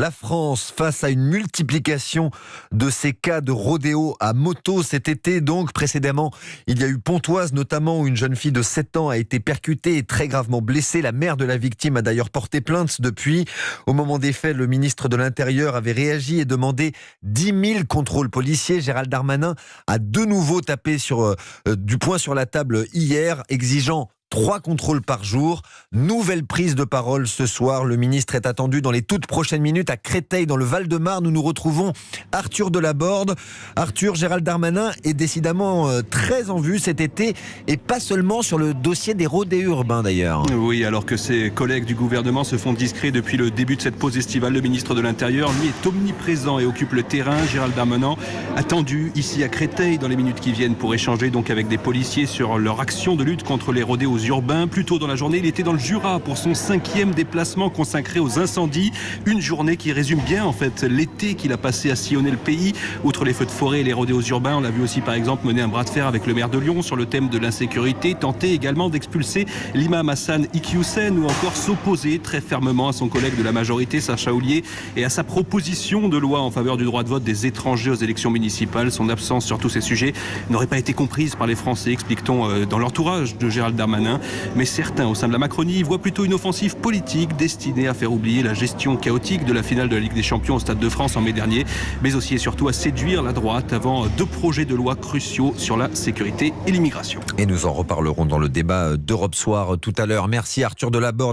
La France face à une multiplication de ces cas de rodéo à moto cet été. Donc précédemment, il y a eu Pontoise notamment où une jeune fille de 7 ans a été percutée et très gravement blessée. La mère de la victime a d'ailleurs porté plainte depuis. Au moment des faits, le ministre de l'Intérieur avait réagi et demandé 10 000 contrôles policiers. Gérald Darmanin a de nouveau tapé du poing sur la table hier, exigeant 3 contrôles par jour. Nouvelle prise de parole ce soir. Le ministre est attendu dans les toutes prochaines minutes à Créteil, dans le Val-de-Marne, où nous retrouvons Arthur Delaborde. Arthur, Gérald Darmanin est décidément très en vue cet été, et pas seulement sur le dossier des rodéos urbains d'ailleurs. Oui, alors que ses collègues du gouvernement se font discrets depuis le début de cette pause estivale, le ministre de l'Intérieur, lui, est omniprésent et occupe le terrain. Gérald Darmanin, attendu ici à Créteil dans les minutes qui viennent pour échanger donc avec des policiers sur leur action de lutte contre les rodéos urbains. Plus tôt dans la journée, il était dans le Jura pour son 5e déplacement consacré aux incendies. Une journée qui résume bien en fait l'été qu'il a passé à sillonner le pays. Outre les feux de forêt et les rodéos urbains, on l'a vu aussi par exemple mener un bras de fer avec le maire de Lyon sur le thème de l'insécurité, tenter également d'expulser l'imam Hassan Iqiyoussen ou encore s'opposer très fermement à son collègue de la majorité, Sacha Houlié, et à sa proposition de loi en faveur du droit de vote des étrangers aux élections municipales. Son absence sur tous ces sujets n'aurait pas été comprise par les Français, explique-t-on dans l'entourage de Gérald Darmanin. Mais certains au sein de la Macronie voient plutôt une offensive politique destinée à faire oublier la gestion chaotique de la finale de la Ligue des Champions au Stade de France en mai dernier, mais aussi et surtout à séduire la droite avant 2 projets de loi cruciaux sur la sécurité et l'immigration. Et nous en reparlerons dans le débat d'Europe Soir tout à l'heure. Merci Arthur Delaborde.